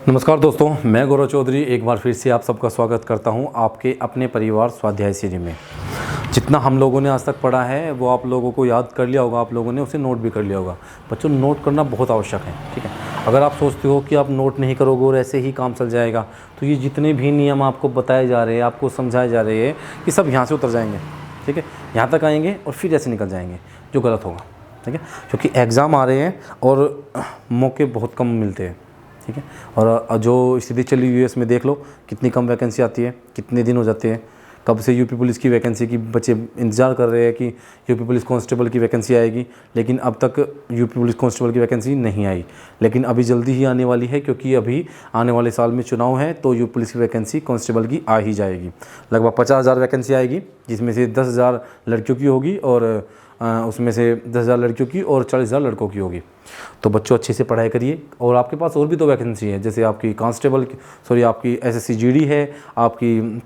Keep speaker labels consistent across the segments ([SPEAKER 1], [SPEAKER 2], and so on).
[SPEAKER 1] नमस्कार दोस्तों, मैं गौरव चौधरी एक बार फिर से आप सबका स्वागत करता हूं आपके अपने परिवार स्वाध्याय सीरीज में। जितना हम लोगों ने आज तक पढ़ा है वो आप लोगों को याद कर लिया होगा, आप लोगों ने उसे नोट भी कर लिया होगा। बच्चों, नोट करना बहुत आवश्यक है, ठीक है। अगर आप सोचते हो कि आप नोट नहीं करोगे और ऐसे ही काम चल जाएगा, तो ये जितने भी नियम आपको बताए जा रहे हैं, आपको समझाए जा रहे हैं, ये सब यहाँ से उतर जाएंगे, ठीक है। यहाँ तक आएंगे और फिर ऐसे निकल जाएंगे, जो गलत होगा, ठीक है। क्योंकि एग्ज़ाम आ रहे हैं और मौके बहुत कम मिलते हैं, ठीक है। और जो स्थिति चली हुई है इसमें देख लो कितनी कम वैकेंसी आती है, कितने दिन हो जाते हैं। कब से यूपी पुलिस की वैकेंसी की बच्चे इंतज़ार कर रहे हैं कि यूपी पुलिस कांस्टेबल की वैकेंसी आएगी, लेकिन अब तक यूपी पुलिस कांस्टेबल की वैकेंसी नहीं आई। लेकिन अभी जल्दी ही आने वाली है, क्योंकि अभी आने वाले साल में चुनाव है, तो यूपी पुलिस की वैकेंसी कांस्टेबल की आ ही जाएगी। लगभग 50,000 वैकेंसी आएगी, जिसमें से 10,000 लड़कियों की होगी और उसमें से 10,000 लड़कियों की और 40,000 लड़कों की होगी। तो बच्चों अच्छे से पढ़ाई करिए। और आपके पास और भी तो वैकेंसी है, जैसे आपकी आपकी एसएससी जीडी है, आपकी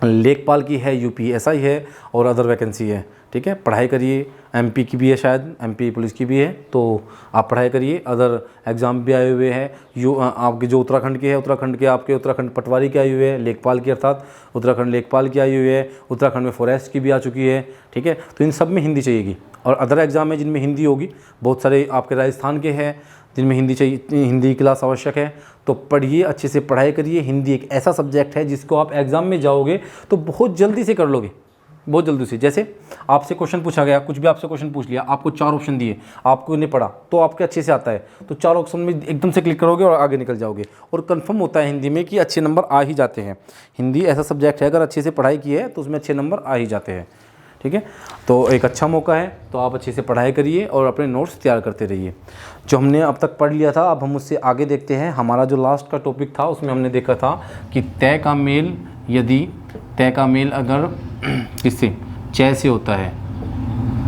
[SPEAKER 1] लेखपाल की है, यूपीएसआई है और अदर वैकेंसी है, ठीक है। पढ़ाई करिए। एमपी की भी है, शायद एमपी पुलिस की भी है, तो आप पढ़ाई करिए। अदर एग्ज़ाम भी आए हुए हैं। आपके जो उत्तराखंड के है, उत्तराखंड पटवारी की आई हुई है, लेखपाल की, अर्थात उत्तराखंड लेखपाल की आई हुई है। उत्तराखंड में फॉरेस्ट की भी आ चुकी है, ठीक है। तो इन सब में हिंदी चाहिएगी। और अदर एग्ज़ाम है जिनमें हिंदी होगी, बहुत सारे आपके राजस्थान के हैं जिनमें हिंदी चाहिए, हिंदी क्लास आवश्यक है। तो पढ़िए, अच्छे से पढ़ाई करिए। हिंदी एक ऐसा सब्जेक्ट है जिसको आप एग्ज़ाम में जाओगे तो बहुत जल्दी से कर लोगे, बहुत जल्दी से। जैसे आपसे क्वेश्चन पूछा गया, कुछ भी आपसे क्वेश्चन पूछ लिया, आपको 4 ऑप्शन दिए, आपको नहीं पढ़ा तो आपके अच्छे से आता है, तो 4 ऑप्शन में एकदम से क्लिक करोगे और आगे निकल जाओगे। और कंफर्म होता है हिंदी में कि अच्छे नंबर आ ही जाते हैं। हिंदी ऐसा सब्जेक्ट है, अगर अच्छे से पढ़ाई की है तो उसमें अच्छे नंबर आ ही जाते हैं, ठीक है। तो एक अच्छा मौका है, तो आप अच्छे से पढ़ाई करिए और अपने नोट्स तैयार करते रहिए। जो हमने अब तक पढ़ लिया था, अब हम उससे आगे देखते हैं। हमारा जो लास्ट का टॉपिक था उसमें हमने देखा था कि तय का मेल, यदि तय का मेल अगर किससे, च से होता है,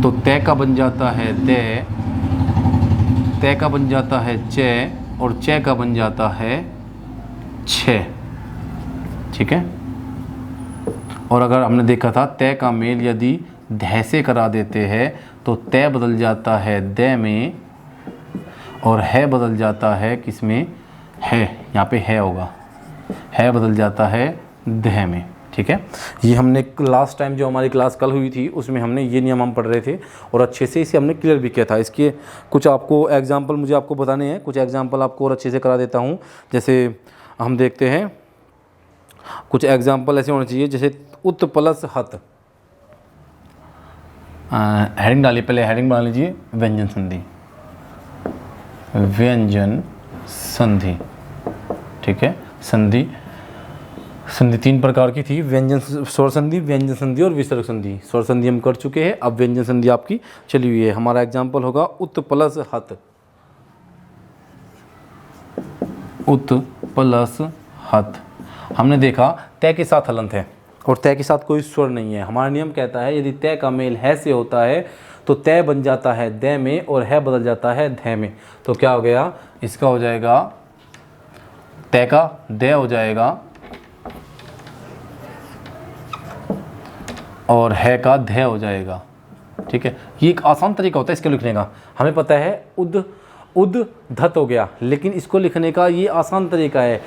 [SPEAKER 1] तो तय का बन जाता है दे, तय का बन जाता है च, और च का बन जाता है छ, ठीक है। और अगर हमने देखा था तय का मेल यदि ध से करा देते हैं तो तय बदल जाता है द में, और है बदल जाता है किस में, है, यहाँ पे है होगा, है बदल जाता है ध में, ठीक है। ये हमने लास्ट टाइम जो हमारी क्लास कल हुई थी उसमें हमने ये नियम हम पढ़ रहे थे और अच्छे से इसे हमने क्लियर भी किया था। इसके कुछ आपको एग्जाम्पल मुझे आपको बताने हैं, कुछ एग्जाम्पल आपको और अच्छे से करा देता हूँ। जैसे हम देखते हैं, कुछ एग्जाम्पल ऐसे होने चाहिए, जैसे उत प्लस हत। हेडिंग डालिए, पहले हेडिंग बना लीजिए, व्यंजन संधि, व्यंजन संधि, ठीक है। संधि 3 प्रकार की थी, व्यंजन स्वर संधि, व्यंजन संधि और विसर्ग संधि। स्वर संधि हम कर चुके हैं, अब व्यंजन संधि आपकी चली हुई है। हमारा एग्जाम्पल होगा उत प्लस हत, उत प्लस हत। हमने देखा तय के साथ हलंत है और तय के साथ कोई स्वर नहीं है। हमारा नियम कहता है यदि तय का मेल है से होता है तो तय बन जाता है द में और है बदल जाता है ध में। तो क्या हो गया, इसका हो जाएगा तय का द हो जाएगा और है का ध हो जाएगा, ठीक है। ये एक आसान तरीका होता है इसके लिखने का। हमें पता है उद धत हो गया, लेकिन इसको लिखने का ये आसान तरीका है।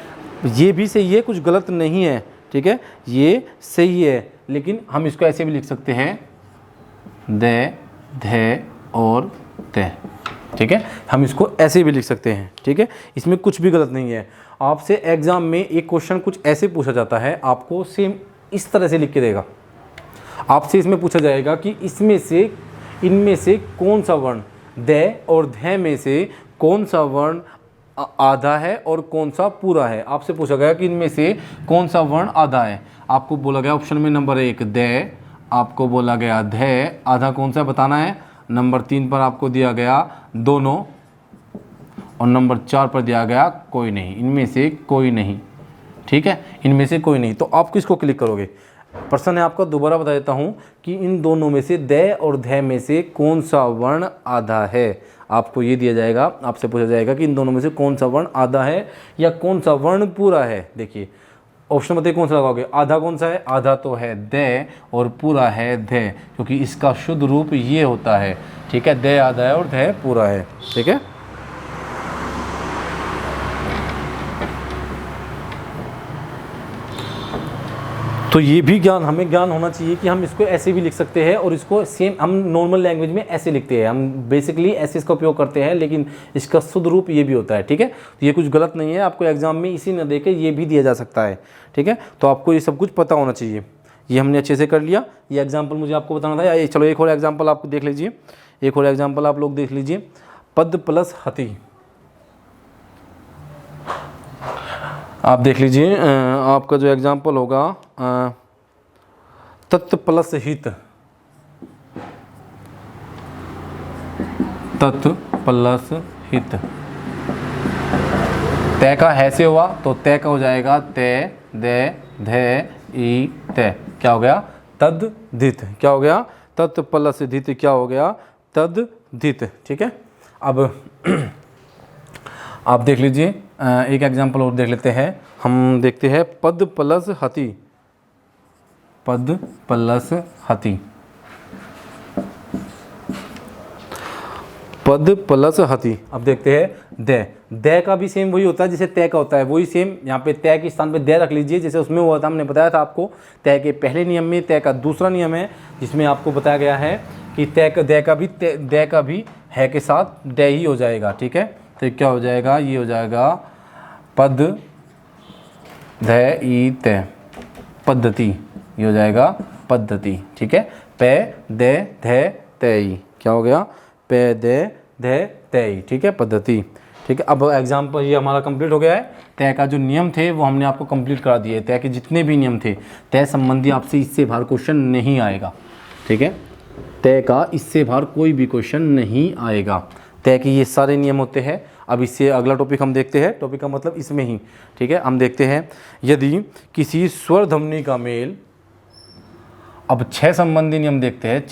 [SPEAKER 1] ये भी सही है, कुछ गलत नहीं है, ठीक है, ये सही है। लेकिन हम इसको ऐसे भी लिख सकते हैं, द, ध और त, ठीक है। हम इसको ऐसे भी लिख सकते हैं, ठीक है। इसमें कुछ भी गलत नहीं है। आपसे एग्जाम में एक क्वेश्चन कुछ ऐसे पूछा जाता है, आपको सेम इस तरह से लिख के देगा। आपसे इसमें पूछा जाएगा कि इनमें से कौन सा वर्ण, द और ध में से कौन सा वर्ण आधा है और कौन सा पूरा है। आपसे पूछा गया कि इनमें से कौन सा वर्ण आधा है। आपको बोला गया ऑप्शन में नंबर 1 द, आपको बोला गया ध, आधा कौन सा बताना है। नंबर 3 पर आपको दिया गया दोनों और नंबर 4 पर दिया गया कोई नहीं, इनमें से कोई नहीं, ठीक है, इनमें से कोई नहीं। तो आप किसको क्लिक करोगे। प्रश्न है आपका, दोबारा बता देता हूँ कि इन दोनों में से द और ध में से कौन सा वर्ण आधा है। आपको ये दिया जाएगा, आपसे पूछा जाएगा कि इन दोनों में से कौन सा वर्ण आधा है या कौन सा वर्ण पूरा है। देखिए ऑप्शन बताइए कौन सा लगाओगे। आधा कौन सा है, आधा तो है द और पूरा है ध, क्योंकि इसका शुद्ध रूप ये होता है, ठीक है। द आधा है और ध पूरा है, ठीक है। तो ये भी ज्ञान हमें ज्ञान होना चाहिए कि हम इसको ऐसे भी लिख सकते हैं और इसको सेम हम नॉर्मल लैंग्वेज में ऐसे लिखते हैं। हम बेसिकली ऐसे इसका उपयोग करते हैं, लेकिन इसका शुद्ध रूप ये भी होता है। ठीक है, तो ये कुछ गलत नहीं है, आपको एग्जाम में इसी न देके ये भी दिया जा सकता है। ठीक है, तो आपको ये सब कुछ पता होना चाहिए। ये हमने अच्छे से कर लिया। ये एग्जाम्पल मुझे आपको बताना था। या चलो एक और एग्जाम्पल आपको देख लीजिए, एक और एग्जाम्पल आप लोग देख लीजिए। पद प्लस हति, आप देख लीजिए। आपका जो एग्जाम्पल होगा तत् प्लस हित, तत् प्लस हित। तय का है से हुआ तो तय का हो जाएगा तय, दे, धे, ई, तय। क्या हो गया? तद धित। क्या हो गया? तत् प्लस धित क्या हो गया? तद धित। ठीक है, अब आप देख लीजिए एक एग्जाम्पल और देख लेते हैं। हम देखते हैं पद प्लस हति, पद प्लस हति, पद प्लस हति। अब देखते हैं दे। दे का भी सेम वही होता है जैसे तय का होता है, वही सेम यहाँ पे तय के स्थान पे दे रख लीजिए। जैसे उसमें हुआ था, हमने बताया था आपको तय के पहले नियम में तय का दूसरा नियम है, जिसमें आपको बताया गया है कि तय का दे का भी है के साथ दे ही हो जाएगा। ठीक है, तो क्या हो जाएगा? ये हो जाएगा पद ध ई तय, पद्धति। ये हो जाएगा पद्धति। ठीक है, पे दे ध तय। क्या हो गया? पे दे ध तय। ठीक है, पद्धति। ठीक है, अब एग्जाम्पल ये हमारा कंप्लीट हो गया है। तय का जो नियम थे वो हमने आपको कंप्लीट करा दिए। तय के जितने भी नियम थे, तय संबंधी आपसे इससे बाहर क्वेश्चन नहीं आएगा। ठीक है, तय का इससे बाहर कोई भी क्वेश्चन नहीं आएगा। तय के ये सारे नियम होते हैं। अब इससे अगला टॉपिक हम देखते हैं, टॉपिक का मतलब इसमें ही। ठीक है, हम देखते हैं यदि किसी स्वर ध्वनि का मेल, अब 6 संबंधी नियम देखते हैं।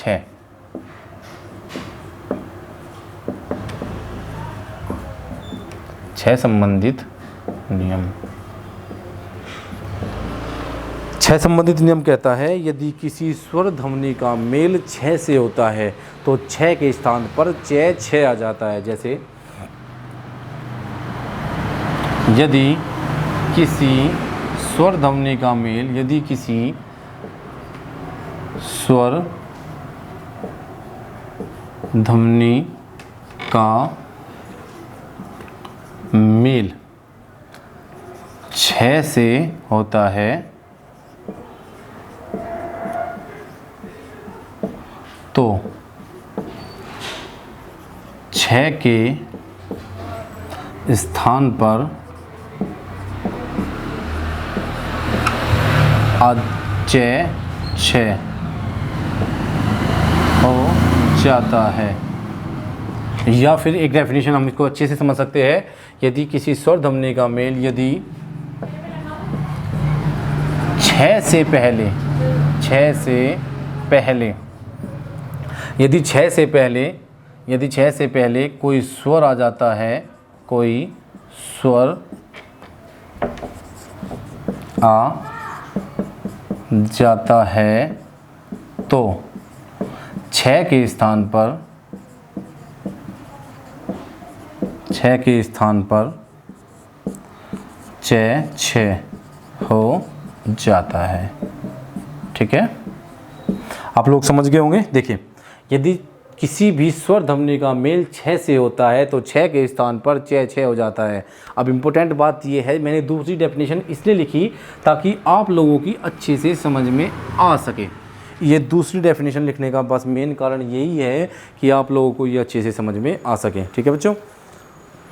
[SPEAKER 1] 6 संबंधित नियम। 6 संबंधित नियम कहता है यदि किसी स्वर ध्वनि का मेल 6 से होता है तो 6 के स्थान पर 6 आ जाता है। जैसे यदि किसी स्वर ध्वनि का मेल, यदि किसी स्वर ध्वनि का मेल 6 से होता है तो 6 के स्थान पर 6 हो जाता है। या फिर एक डेफिनेशन हम इसको अच्छे से समझ सकते हैं। यदि किसी स्वर ध्वनि का मेल यदि 6 से पहले यदि 6 से पहले कोई स्वर आ जाता है, कोई स्वर आ जाता है तो 6 के स्थान पर 6 हो जाता है। ठीक है, आप लोग समझ गए होंगे। देखिए, यदि किसी भी स्वर ध्वनि का मेल 6 से होता है तो 6 के स्थान पर 6 हो जाता है। अब इम्पोर्टेंट बात यह है, मैंने दूसरी डेफिनेशन इसलिए लिखी ताकि आप लोगों की अच्छे से समझ में आ सके। ये दूसरी डेफिनेशन लिखने का बस मेन कारण यही है कि आप लोगों को ये अच्छे से समझ में आ सके। ठीक है बच्चों,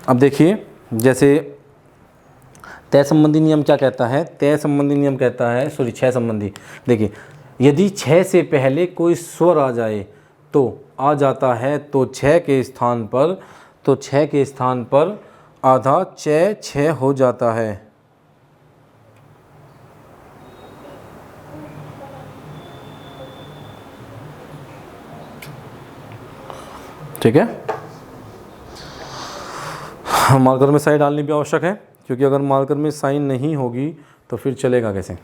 [SPEAKER 1] अब देखिए जैसे तय संबंधी नियम क्या कहता है? तय संबंधी नियम कहता है, 6 संबंधी। देखिए, यदि 6 से पहले कोई स्वर आ जाए तो आ जाता है तो 6 के स्थान पर आधा 6 हो जाता है। ठीक है, मार्कर में साइन डालनी भी आवश्यक है, क्योंकि अगर मार्कर में साइन नहीं होगी तो फिर चलेगा कैसे?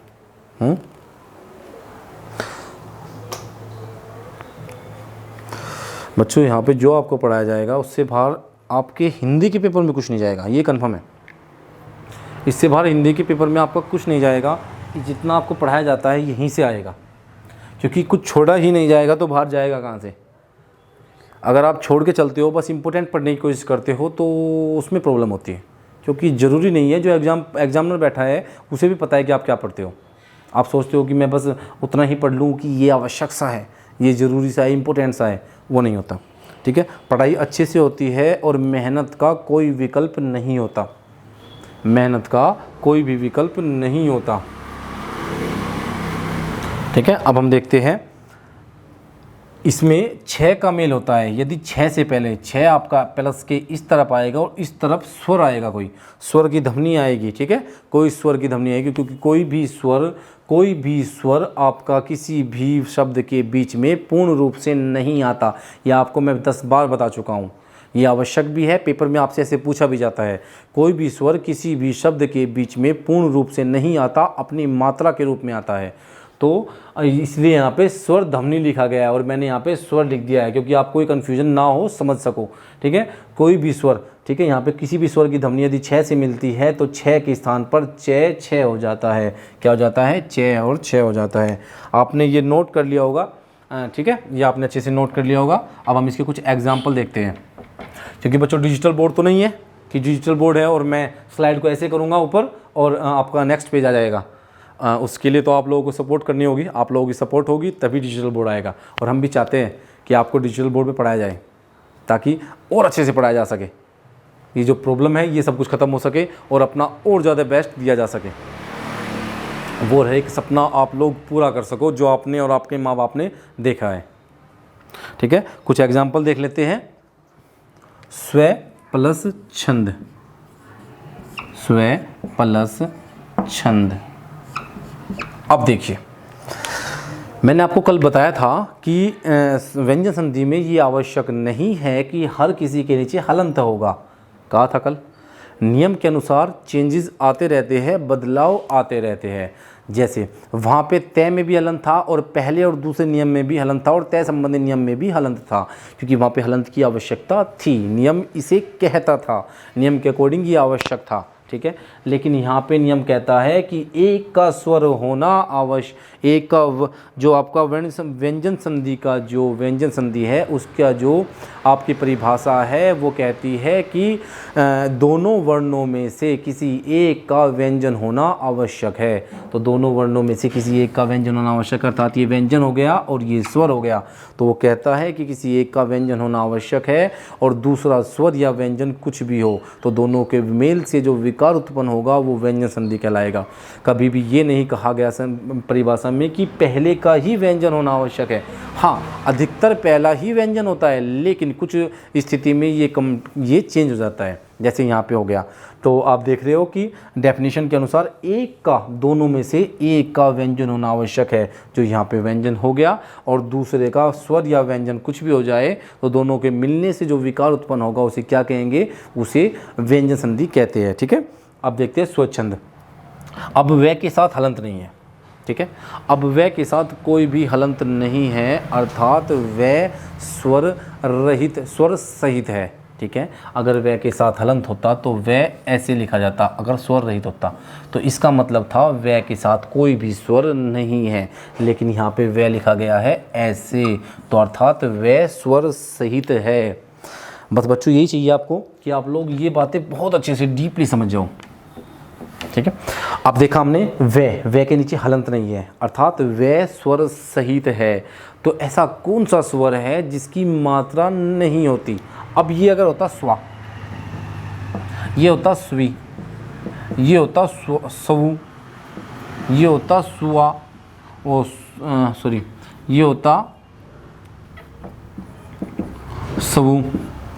[SPEAKER 1] बच्चों, यहाँ पे जो आपको पढ़ाया जाएगा उससे बाहर आपके हिंदी के पेपर में कुछ नहीं जाएगा, ये कंफर्म है। इससे बाहर हिंदी के पेपर में आपका कुछ नहीं जाएगा। कि जितना आपको पढ़ाया जाता है यहीं से आएगा, क्योंकि कुछ छोड़ा ही नहीं जाएगा तो बाहर जाएगा कहाँ से। अगर आप छोड़ के चलते हो, बस इम्पोर्टेंट पढ़ने की कोशिश करते हो, तो उसमें प्रॉब्लम होती है। क्योंकि ज़रूरी नहीं है जो एग्जामिनर बैठा है उसे भी पता है कि आप क्या पढ़ते हो। आप सोचते हो कि मैं बस उतना ही पढ़ लूँ कि ये आवश्यक सा है, ये ज़रूरी सा है, इम्पोर्टेंट सा है, वो नहीं होता। ठीक है, पढ़ाई अच्छे से होती है और मेहनत का कोई विकल्प नहीं होता, मेहनत का कोई भी विकल्प नहीं होता। ठीक है, अब हम देखते हैं इसमें 6 का मेल होता है। यदि 6 से पहले 6 आपका प्लस के इस तरफ आएगा और इस तरफ स्वर आएगा, कोई स्वर की ध्वनि आएगी। ठीक है, कोई स्वर की ध्वनि आएगी, क्योंकि कोई भी स्वर आपका किसी भी शब्द के बीच में पूर्ण रूप से नहीं आता। यह आपको मैं 10 बार बता चुका हूँ, ये आवश्यक भी है, पेपर में आपसे ऐसे पूछा भी जाता है। कोई भी स्वर किसी भी शब्द के बीच में पूर्ण रूप से नहीं आता, अपनी मात्रा के रूप में आता है। तो इसलिए यहाँ पे स्वर ध्वनि लिखा गया है और मैंने यहाँ पे स्वर लिख दिया है, क्योंकि आपको कोई कन्फ्यूजन ना हो, समझ सको। ठीक है, कोई भी स्वर, ठीक है, यहाँ पे किसी भी स्वर की ध्वनि यदि 6 से मिलती है तो 6 के स्थान पर 6 हो जाता है। क्या हो जाता है? 6 और 6 हो जाता है। आपने ये नोट कर लिया होगा। ठीक है, ये आपने अच्छे से नोट कर लिया होगा। अब हम इसके कुछ एग्जाम्पल देखते हैं, क्योंकि बच्चों डिजिटल बोर्ड तो नहीं है कि डिजिटल बोर्ड है और मैं स्लाइड को ऐसे करूँगा ऊपर और आपका नेक्स्ट पेज आ जाएगा। उसके लिए तो आप लोगों को सपोर्ट करनी होगी, आप लोगों की सपोर्ट होगी तभी डिजिटल बोर्ड आएगा। और हम भी चाहते हैं कि आपको डिजिटल बोर्ड पे पढ़ाया जाए ताकि और अच्छे से पढ़ाया जा सके, ये जो प्रॉब्लम है ये सब कुछ ख़त्म हो सके और अपना और ज़्यादा बेस्ट दिया जा सके। वो रहे एक सपना आप लोग पूरा कर सको जो आपने और आपके माँ बाप ने देखा है। ठीक है, कुछ एग्जाम्पल देख लेते हैं। स्व प्लस छंद, स्व प्लस छंद। अब देखिए, मैंने आपको कल बताया था कि व्यंजन संधि में ये आवश्यक नहीं है कि हर किसी के नीचे हलंत होगा। कहा था कल, नियम के अनुसार चेंजेस आते रहते हैं, बदलाव आते रहते हैं। जैसे वहाँ पे तय में भी हलंत था और पहले और दूसरे नियम में भी हलंत था और तय संबंधी नियम में भी हलंत था, क्योंकि वहाँ पे हलंत की आवश्यकता थी। नियम इसे कहता था, नियम के अकॉर्डिंग ये आवश्यक था। ठीक है, लेकिन यहाँ पे नियम कहता है कि एक का स्वर होना आवश्यक, एक का जो आपका व्यंजन संधि का जो व्यंजन संधि है उसका जो आपकी परिभाषा है वो कहती है कि दोनों वर्णों में से किसी एक का व्यंजन होना आवश्यक है। तो दोनों वर्णों में से किसी एक का व्यंजन होना आवश्यक, अर्थात ये व्यंजन हो गया और ये स्वर हो गया। तो वो कहता है कि किसी एक का व्यंजन होना आवश्यक है और दूसरा स्वर या व्यंजन कुछ भी हो, तो दोनों के मेल से जो विकार उत्पन्न होगा वो व्यंजन संधि कहलाएगा। कभी भी ये नहीं कहा गया परिभाषा में कि पहले का ही व्यंजन होना आवश्यक है। हाँ, अधिकतर पहला ही व्यंजन होता है, लेकिन कुछ स्थिति में ये चेंज हो जाता है, जैसे यहाँ पे हो गया। तो आप देख रहे हो कि डेफिनेशन के अनुसार एक का, दोनों में से एक का व्यंजन होना आवश्यक है, जो यहाँ पे व्यंजन हो गया, और दूसरे का स्वर या व्यंजन कुछ भी हो जाए तो दोनों के मिलने से जो विकार उत्पन्न होगा उसे क्या कहेंगे? उसे व्यंजन संधि कहते हैं। ठीक है, अब देखते हैं स्वच्छंद। अब व के साथ हलंत नहीं है। ठीक है, अब व के साथ कोई भी हलंत नहीं है, अर्थात व स्वर रहित, स्वर सहित है। ठीक है, अगर व के साथ हलंत होता तो व ऐसे लिखा जाता, अगर स्वर रहित होता तो इसका मतलब था व के साथ कोई भी स्वर नहीं है, लेकिन यहाँ पे व लिखा गया है ऐसे, तो अर्थात व स्वर सहित है। बस बच्चों यही चाहिए आपको कि आप लोग ये बातें बहुत अच्छे से डीपली समझ जाओ। ठीक है, अब देखा हमने व के नीचे हलंत नहीं है, अर्थात व स्वर सहित है। तो ऐसा कौन सा स्वर है जिसकी मात्रा नहीं होती? अब ये अगर होता स्वा, ये होता स्वी, ये होता स्वु, ये होता सुआ, सॉरी ये होता स्वु।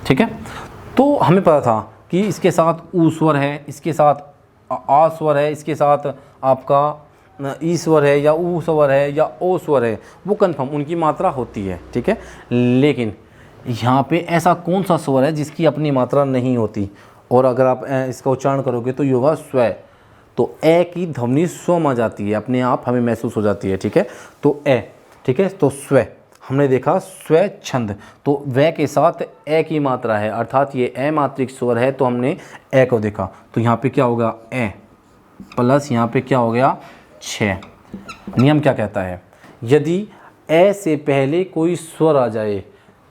[SPEAKER 1] ठीक है, तो हमें पता था कि इसके साथ ऊ स्वर है, इसके साथ आ स्वर है, इसके साथ आपका ई स्वर है या ऊ स्वर है या ओ स्वर है, वो कन्फर्म उनकी मात्रा होती है। ठीक है, लेकिन यहाँ पे ऐसा कौन सा स्वर है जिसकी अपनी मात्रा नहीं होती? और अगर आप इसका उच्चारण करोगे तो ये होगा स्व। तो ए की ध्वनि स्व में जाती है, अपने आप हमें महसूस हो जाती है। ठीक है, तो ए, ठीक है, तो स्व हमने देखा स्व छंद, तो व के साथ ए की मात्रा है, अर्थात ये ए मात्रिक स्वर है, तो हमने ए को देखा। तो यहाँ पे क्या होगा? ए प्लस यहाँ पे क्या हो गया? 6। नियम क्या कहता है, यदि ए से पहले कोई स्वर आ जाए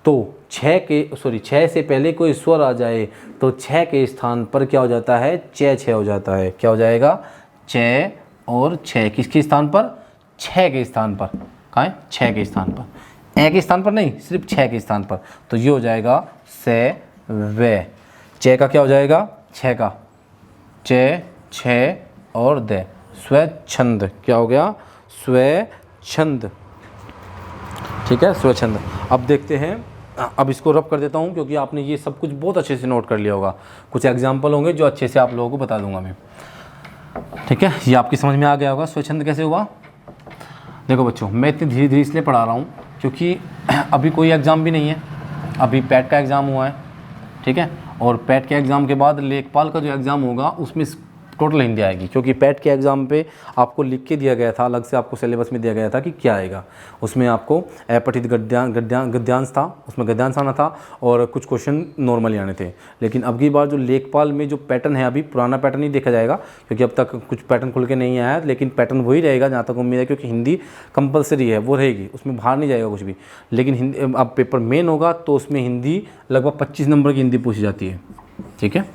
[SPEAKER 1] तो 6 से पहले कोई स्वर आ जाए तो 6 के स्थान पर क्या हो जाता है, 6 हो जाता है। क्या हो जाएगा, 6 और 6 किसके स्थान पर, 6 के स्थान पर। कहाँ है, 6 के स्थान पर, ए के स्थान पर नहीं, सिर्फ 6 के स्थान पर। तो ये हो जाएगा से वे। 6 का क्या हो जाएगा, 6 का 6 और दे, स्वच्छंद। क्या हो गया, स्वच्छंद। ठीक है, स्वच्छंद। अब देखते हैं, अब इसको रब कर देता हूँ क्योंकि आपने ये सब कुछ बहुत अच्छे से नोट कर लिया होगा। कुछ एग्जाम्पल होंगे जो अच्छे से आप लोगों को बता दूंगा मैं। ठीक है, ये आपकी समझ में आ गया होगा स्वच्छंद कैसे हुआ। देखो बच्चों, मैं इतनी धीरे धीरे इसलिए पढ़ा रहा हूँ क्योंकि अभी कोई एग्ज़ाम भी नहीं है, अभी पैट का एग्ज़ाम हुआ है। ठीक है, और पैट के एग्ज़ाम के बाद लेखपाल का जो एग्ज़ाम होगा उसमें टोटल हिंदी आएगी, क्योंकि पैट के एग्ज़ाम पे आपको लिख के दिया गया था, अलग से आपको सिलेबस में दिया गया था कि क्या आएगा। उसमें आपको अपठित गद्यांश था, उसमें गद्यांश आना था और कुछ क्वेश्चन नॉर्मली आने थे। लेकिन अब की बार जो लेखपाल में जो पैटर्न है, अभी पुराना पैटर्न ही देखा जाएगा क्योंकि अब तक कुछ पैटर्न खुल के नहीं आया है, लेकिन पैटर्न वही रहेगा जहाँ तक उम्मीद है, क्योंकि हिंदी कंपलसरी है, वो रहेगी, उसमें बाहर नहीं जाएगा कुछ भी। लेकिन हिंदी अब पेपर मेन होगा तो उसमें हिंदी लगभग 25 नंबर की हिंदी पूछी जाती है। ठीक है,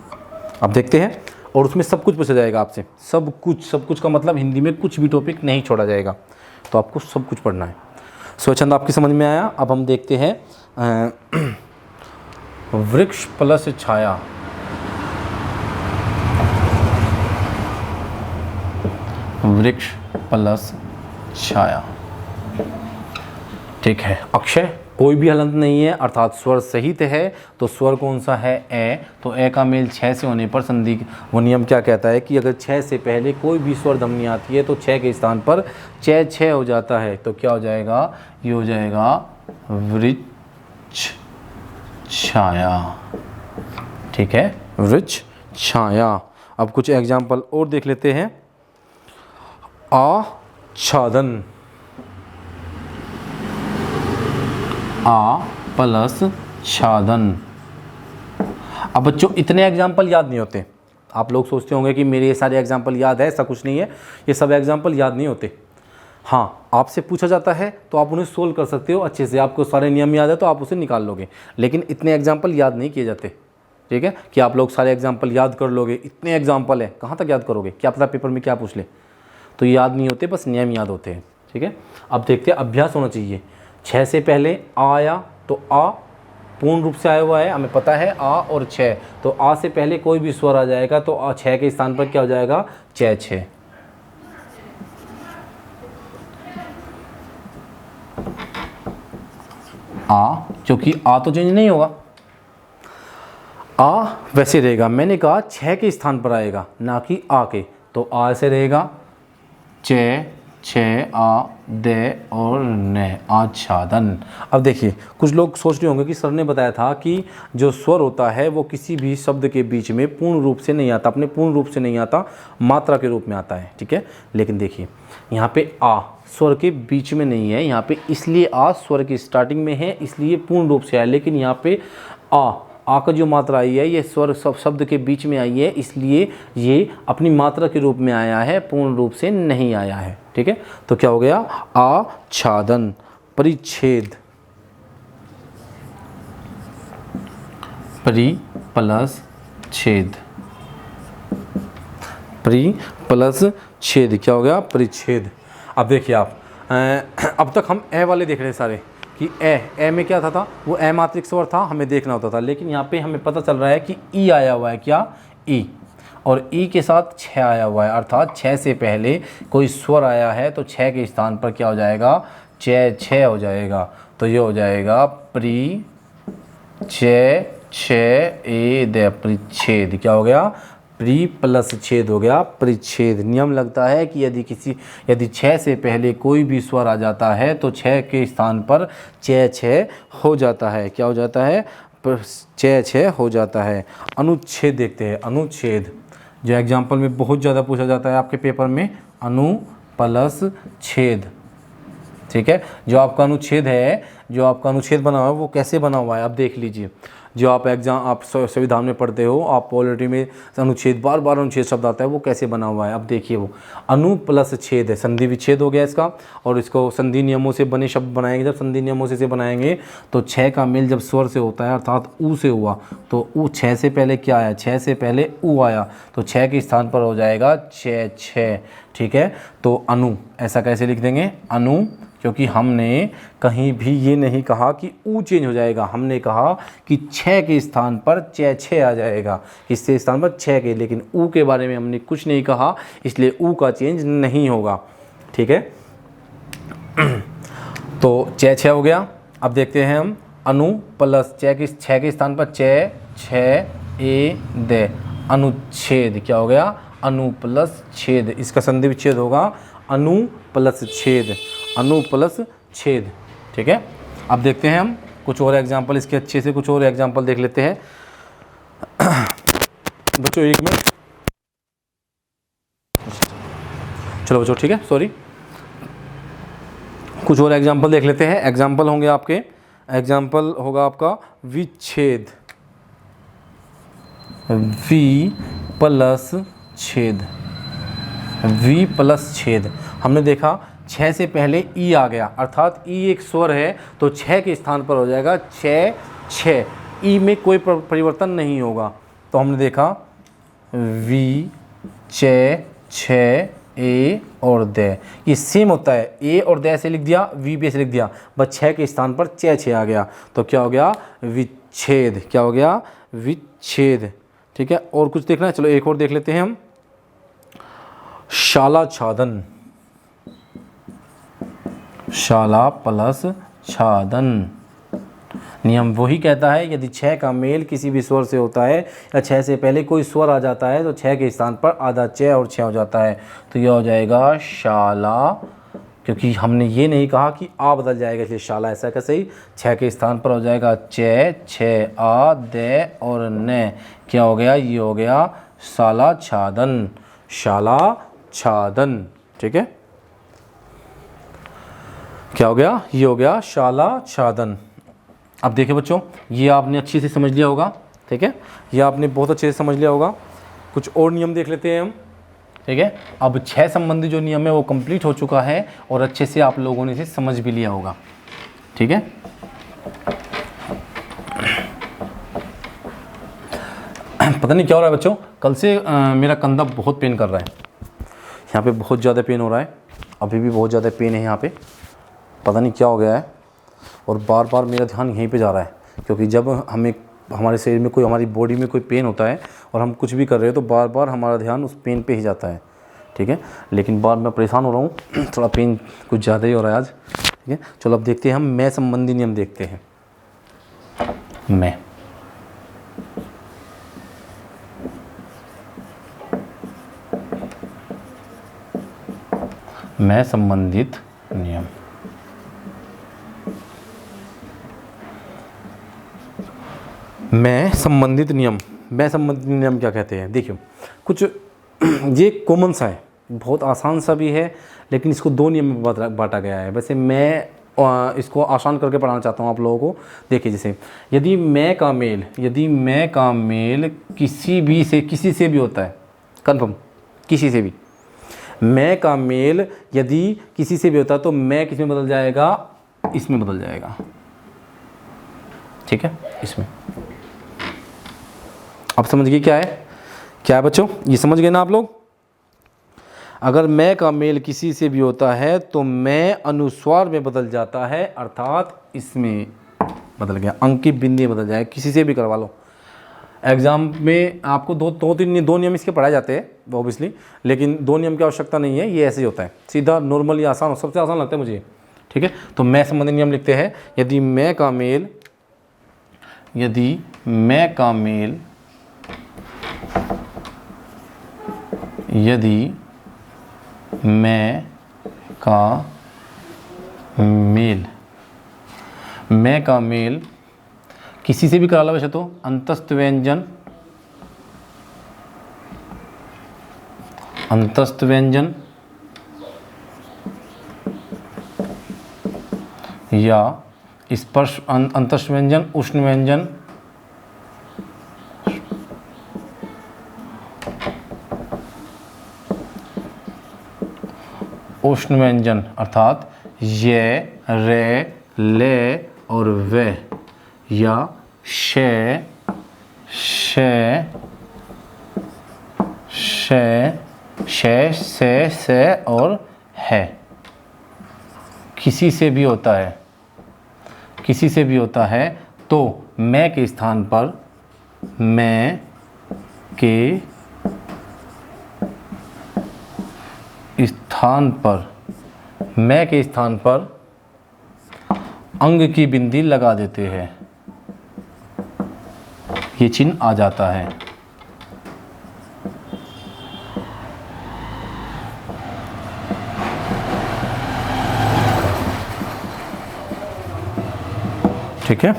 [SPEAKER 1] अब देखते हैं, और उसमें सब कुछ पूछा जाएगा आपसे, सब कुछ का मतलब हिंदी में कुछ भी टॉपिक नहीं छोड़ा जाएगा, तो आपको सब कुछ पढ़ना है। स्वच्छंद आपकी समझ में आया। अब हम देखते हैं वृक्ष प्लस छाया। वृक्ष प्लस छाया, ठीक है। अक्षय, कोई भी हलंत नहीं है अर्थात स्वर सहित है, तो स्वर कौन सा है, ए। तो ए का मेल 6 से होने पर संधि, वो नियम क्या कहता है कि अगर 6 से पहले कोई भी स्वर ध्वनि आती है तो 6 के स्थान पर 6 हो जाता है। तो क्या हो जाएगा, ये हो जाएगा वृक्ष छाया। ठीक है, वृक्ष छाया। अब कुछ एग्जाम्पल और देख लेते हैं। आच्छादन, आ प्लस छादन। अब बच्चों इतने एग्जाम्पल याद नहीं होते। आप लोग सोचते होंगे कि मेरे ये सारे एग्जाम्पल याद है, ऐसा कुछ नहीं है, ये सब एग्जाम्पल याद नहीं होते। हाँ, आपसे पूछा जाता है तो आप उन्हें सोल्व कर सकते हो अच्छे से, आपको सारे नियम याद है तो आप उसे निकाल लोगे, लेकिन इतने एग्जाम्पल याद नहीं किए जाते। ठीक है, कि आप लोग सारे एग्जाम्पल याद कर लोगे, इतने एग्जाम्पल है, कहाँ तक याद करोगे, क्या पता पेपर में क्या पूछ ले। तो याद नहीं होते, बस नियम याद होते हैं। ठीक है, अब देखते हैं, अभ्यास होना चाहिए। 6 से पहले आ आया तो आ पूर्ण रूप से आया हुआ है, हमें पता है आ और 6, तो आ से पहले कोई भी स्वर आ जाएगा तो आ 6 के स्थान पर क्या हो जाएगा, 6। आ, क्योंकि आ तो चेंज नहीं होगा, आ वैसे रहेगा। मैंने कहा 6 के स्थान पर आएगा ना कि आ के, तो आ ऐसे रहेगा 6 आ दे और ने, आच्छादन। अब देखिए, कुछ लोग सोच रहे होंगे कि सर ने बताया था कि जो स्वर होता है वो किसी भी शब्द के बीच में पूर्ण रूप से नहीं आता, अपने पूर्ण रूप से नहीं आता, मात्रा के रूप में आता है। ठीक है, लेकिन देखिए यहाँ पे आ स्वर के बीच में नहीं है, यहाँ पे इसलिए आ स्वर की स्टार्टिंग में है इसलिए पूर्ण रूप से आया, लेकिन यहाँ पे आ का जो मात्रा आई है ये स्वर सब शब्द के बीच में आई है, इसलिए ये अपनी मात्रा के रूप में आया है, पूर्ण रूप से नहीं आया है। ठीक है, तो क्या हो गया, आच्छादन। परिच्छेद, परि प्लस छेद, परि प्लस छेद, क्या हो गया, परिच्छेद। अब देखिए आप, अब तक हम ए वाले देख रहे हैं सारे कि ए में क्या था वो ए मात्रिक स्वर था, हमें देखना होता था, लेकिन यहाँ पे हमें पता चल रहा है कि ई आया हुआ है, क्या, ई, और ई के साथ 6 आया हुआ है, अर्थात 6 से पहले कोई स्वर आया है तो 6 के स्थान पर क्या हो जाएगा, 6 हो जाएगा। तो ये हो जाएगा प्री 6 ए दे, परिच्छेद। क्या हो गया, प्री प्लस छेद हो गया परिच्छेद। नियम लगता है कि यदि 6 से पहले कोई भी स्वर आ जाता है तो 6 के स्थान पर 6 हो जाता है। क्या हो जाता है, 6 हो जाता है। अनुच्छेद देखते हैं, अनुच्छेद जो एग्जाम्पल में बहुत ज़्यादा पूछा जाता है आपके पेपर में, अनु प्लस छेद। ठीक है, जो आपका अनुच्छेद है, जो आपका अनुच्छेद बना हुआ है वो कैसे बना हुआ है, अब देख लीजिए। जो आप एग्जाम आप संविधान में पढ़ते हो, आप पॉलिटी में अनुच्छेद, बार बार अनुच्छेद शब्द आता है, वो कैसे बना हुआ है। अब देखिए वो अनु प्लस छेद है, संधि विच्छेद हो गया इसका, और इसको संधि नियमों से बने शब्द बनाएंगे। जब संधि नियमों से बनाएंगे तो 6 का मेल जब स्वर से होता है अर्थात ऊ से हुआ, तो ऊ 6 से पहले क्या आया, 6 से पहले ऊ आया, तो 6 के स्थान पर हो जाएगा 6 6। ठीक है, तो अनु ऐसा कैसे लिख देंगे, अनु, क्योंकि हमने कहीं भी ये नहीं कहा कि ऊ चेंज हो जाएगा, हमने कहा कि 6 के स्थान पर 6 6 आ जाएगा, किसके स्थान पर 6 के, लेकिन ऊ के बारे में हमने कुछ नहीं कहा, इसलिए ऊ का चेंज नहीं होगा। ठीक है, तो 6 6 हो गया। अब देखते हैं हम अनु प्लस 6 के स्थान पर 6 6 ए दे, अनुच्छेद क्या हो गया, अनु प्लस छेद, इसका संधि विच्छेद होगा अनु प्लस छेद, अनु प्लस छेद। ठीक है, अब देखते हैं हम कुछ और एग्जाम्पल, इसके अच्छे से कुछ और एग्जाम्पल देख लेते हैं। बच्चों एक मिनट, चलो बच्चों ठीक है, सॉरी, कुछ और एग्जाम्पल देख लेते हैं। एग्जाम्पल होंगे आपके, एग्जाम्पल होगा आपका विच्छेद, वी प्लस छेद, वी प्लस छेद। हमने देखा 6 से पहले ई आ गया, अर्थात ई एक स्वर है, तो 6 के स्थान पर हो जाएगा 6 6, ई में कोई परिवर्तन नहीं होगा। तो हमने देखा वी 6 6 ए और दे, ये सेम होता है, ए और दे ऐसे लिख दिया, वी भी ऐसे लिख दिया, बस 6 के स्थान पर 6 6 आ गया, तो क्या हो गया, विच्छेद, क्या हो गया, विच्छेद। ठीक है, और कुछ देखना है, चलो एक और देख लेते हैं हम, शाला छादन, शाला प्लस छादन। नियम वही कहता है यदि 6 का मेल किसी भी स्वर से होता है या 6 से पहले कोई स्वर आ जाता है तो 6 के स्थान पर आधा 6 और 6 हो जाता है, तो यह हो जाएगा शाला, क्योंकि हमने ये नहीं कहा कि आ बदल जाएगा, इसलिए शाला ऐसा कैसे ही 6 के स्थान पर हो जाएगा 6 6 आ दे और न, क्या हो गया, ये हो गया शाला छादन, शाला छादन। ठीक है, क्या हो गया, ये हो गया शाला छादन। अब देखिए बच्चों, ये आपने अच्छे से समझ लिया होगा। ठीक है, ये आपने बहुत अच्छे से समझ लिया होगा। कुछ और नियम देख लेते हैं हम। ठीक है, अब 6 संबंधी जो नियम है वो कंप्लीट हो चुका है और अच्छे से आप लोगों ने इसे समझ भी लिया होगा। ठीक है, पता नहीं क्या हो रहा है बच्चों, कल से मेरा कंधा बहुत पेन कर रहा है, यहाँ पे बहुत ज़्यादा पेन हो रहा है, अभी भी बहुत ज़्यादा पेन है यहाँ पे, पता नहीं क्या हो गया है, और बार बार मेरा ध्यान यहीं पे जा रहा है, क्योंकि जब हमें हमारे शरीर में कोई, हमारी बॉडी में कोई पेन होता है और हम कुछ भी कर रहे हैं तो बार बार हमारा ध्यान उस पेन पे ही जाता है। ठीक है, लेकिन बार मैं परेशान हो रहा हूँ, थोड़ा पेन कुछ ज़्यादा ही हो रहा है आज। ठीक है, चलो अब देखते हैं हम मैं संबंधी नियम देखते हैं। मैं संबंधित नियम, मैं संबंधित नियम, मैं संबंधित नियम क्या कहते हैं। देखिए कुछ ये कॉमन सा है, बहुत आसान सा भी है, लेकिन इसको 2 नियम में बांटा गया है। वैसे मैं इसको आसान करके पढ़ाना चाहता हूँ आप लोगों को। देखिए जैसे यदि मैं का मेल किसी से भी होता है, कन्फर्म किसी से भी, मैं का मेल यदि किसी से भी होता है तो मैं किस में बदल जाएगा, इसमें बदल जाएगा। ठीक है, इसमें। अब समझ गए क्या है बच्चों, ये समझ गए ना आप लोग। अगर मैं का मेल किसी से भी होता है तो मैं अनुस्वार में बदल जाता है, अर्थात इसमें बदल गया, अंक की बिंदी बदल जाए, किसी से भी करवा लो। एग्ज़ाम में आपको दो नियम इसके पढ़ाए जाते हैं ऑब्वियसली, लेकिन 2 नियम की आवश्यकता नहीं है, ये ऐसे ही होता है, सीधा नॉर्मली आसान, सबसे आसान लगता है मुझे। ठीक है, तो मैं संबंधी नियम लिखते हैं, यदि मैं का मेल मैं का मेल किसी से भी करा लो, वैसे तो अंतस्थ व्यंजन या स्पर्श, अंतस्थ व्यंजन, उष्ण व्यंजन उष्ण व्यंजन अर्थात ये, रे, ले और वे, या शे, शे, शे, शे, से और है, किसी से भी होता है, किसी से भी होता है, तो मैं के स्थान पर, मैं के स्थान पर, मैं के स्थान पर अंग की बिंदी लगा देते हैं, ये चिन्ह आ जाता है। ठीक है,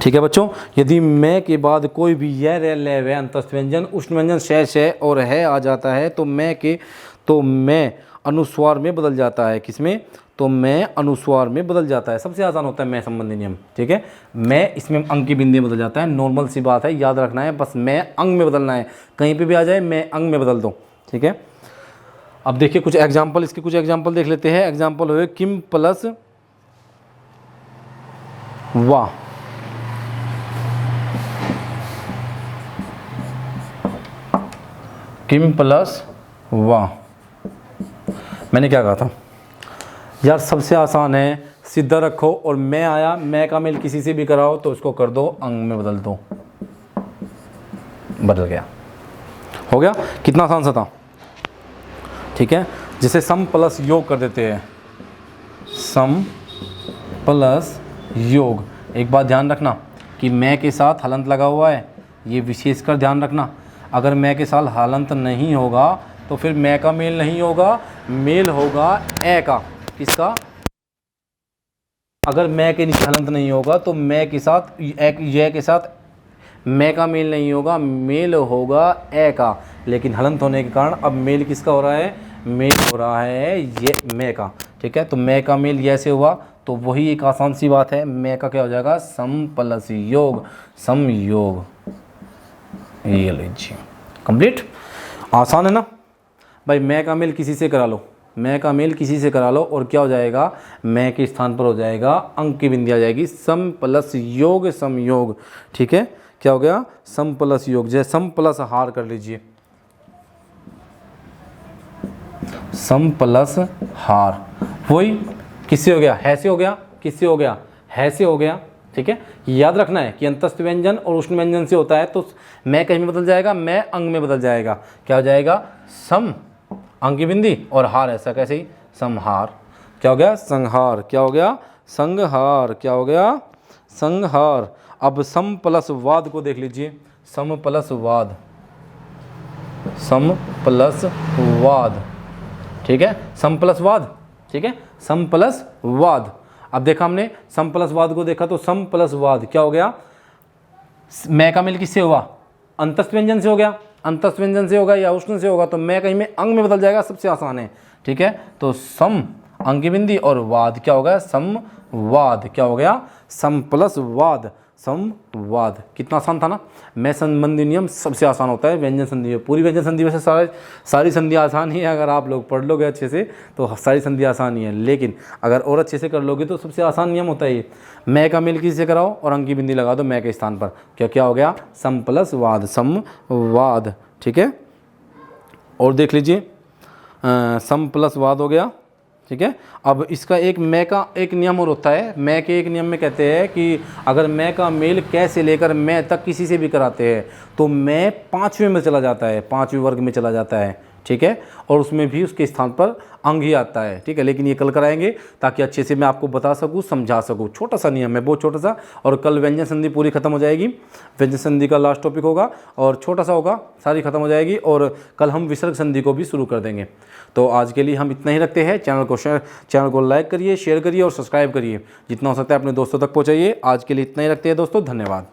[SPEAKER 1] ठीक है बच्चों। यदि मैं के बाद कोई भी यह, रे, ले, वे अंतस्थ व्यंजन, उष्ण व्यंजन शे और है आ जाता है तो मैं अनुस्वार में बदल जाता है। किसमें? तो मैं अनुस्वार में बदल जाता है। सबसे आसान होता है मैं संबंधी नियम। ठीक है, मैं इसमें अंग की बिंदी बदल जाता है, नॉर्मल सी बात है, याद रखना है, बस मैं अंग में बदलना है, कहीं पे भी आ जाए मैं अंग में बदल दूँ। ठीक है, अब देखिए कुछ एग्जाम्पल, इसके कुछ एग्जाम्पल देख लेते हैं। एग्जाम्पल हुए किम प्लस वाह, किम प्लस वाह। मैंने क्या कहा था यार, सबसे आसान है, सीधा रखो और मैं आया, मैं का मेल किसी से भी कराओ तो उसको कर दो अंग में बदल दो, बदल गया, हो गया। कितना आसान सा था। ठीक है, जैसे सम प्लस योग कर देते हैं, सम प्लस योग। एक बात ध्यान रखना कि मैं के साथ हलंत लगा हुआ है, ये विशेषकर ध्यान रखना। अगर मैं के साथ हलंत नहीं होगा तो फिर मैं का मेल नहीं होगा, मेल होगा ए का। किसका? अगर मैं के नीचे हलंत नहीं होगा तो मैं के साथ ये के साथ मैं का मेल नहीं होगा, मेल होगा ए का। लेकिन हलंत होने के कारण अब मेल किसका हो रहा है? मेल हो रहा है ये मैं का। ठीक है, तो मैं का मेल ये से हुआ तो वही एक आसान सी बात है, मैं का क्या हो जाएगा? सम प्लस योग, समयोग। ये लीजिए कंप्लीट। आसान है ना भाई। मैं का मेल किसी से करा लो, मैं का मेल किसी से करा लो और क्या हो जाएगा? मैं के स्थान पर हो जाएगा अंक की बिंदी आ जाएगी, सम प्लस योग, समयोग। ठीक है, क्या हो गया? सम प्लस योग। जैसे सम प्लस हार कर लीजिए, सम प्लस हार, वही किससे हो गया? है से हो गया। किससे हो गया? है से हो गया। ठीक है, याद रखना है कि अंतस्थ व्यंजन और उष्ण व्यंजन से होता है तो मैं कहीं में बदल जाएगा, मैं अंग में बदल जाएगा। क्या हो जाएगा? सम अंग की बिंदी और हार, ऐसा कैसे ही संहार। क्या हो गया? संहार। क्या हो गया? संहार। क्या हो गया? संहार। अब सम प्लस वाद को देख लीजिए, सम प्लस वाद, सम प्लस वाद। ठीक है, सम प्लस वाद। ठीक है, सम प्लस वाद। अब देखा हमने सम प्लस वाद को देखा तो सम प्लस वाद क्या हो गया? मैं का मेल किससे हुआ? अंतस्थ व्यंजन से हो गया। अंतस्थ व्यंजन से होगा या उष्ण से होगा तो मैं कहीं में अंग में बदल जाएगा, सबसे आसान है। ठीक है, तो सम अंग की बिंदी और वाद क्या होगा? समवाद। क्या हो गया? सम प्लस वाद, समवाद। कितना आसान था ना। मैं संबंधी नियम सबसे आसान होता है व्यंजन संधि। पूरी व्यंजन संधि में से सारी संधि आसान ही है। अगर आप लोग पढ़ लोगे अच्छे से तो सारी संधि आसान ही है, लेकिन अगर और अच्छे से कर लोगे तो सबसे आसान नियम होता है ये। मैं का मेल किसी से कराओ और अंग की बिंदी लगा दो मैं के स्थान पर। क्या क्या हो गया? सम प्लस वाद, समवाद। ठीक है, और देख लीजिए सम प्लस वाद हो गया। ठीक है, अब इसका एक मैं का एक नियम और होता है। मैं के एक नियम में कहते हैं कि अगर मैं का मेल कै से लेकर मैं तक किसी से भी कराते हैं तो मैं पाँचवें में चला जाता है, पाँचवें वर्ग में चला जाता है। ठीक है, और उसमें भी उसके स्थान पर अंग ही आता है। ठीक है, लेकिन ये कल कराएंगे ताकि अच्छे से मैं आपको बता सकूँ, समझा सकूँ। छोटा सा नियम है, बहुत छोटा सा, और कल व्यंजन संधि पूरी खत्म हो जाएगी। व्यंजन संधि का लास्ट टॉपिक होगा और छोटा सा होगा, सारी खत्म हो जाएगी, और कल हम विसर्ग संधि को भी शुरू कर देंगे। तो आज के लिए हम इतना ही रखते हैं। चैनल को लाइक करिए, शेयर करिए और सब्सक्राइब करिए। जितना हो सकता है अपने दोस्तों तक पहुँचाइए। आज के लिए इतना ही रखते हैं दोस्तों, धन्यवाद।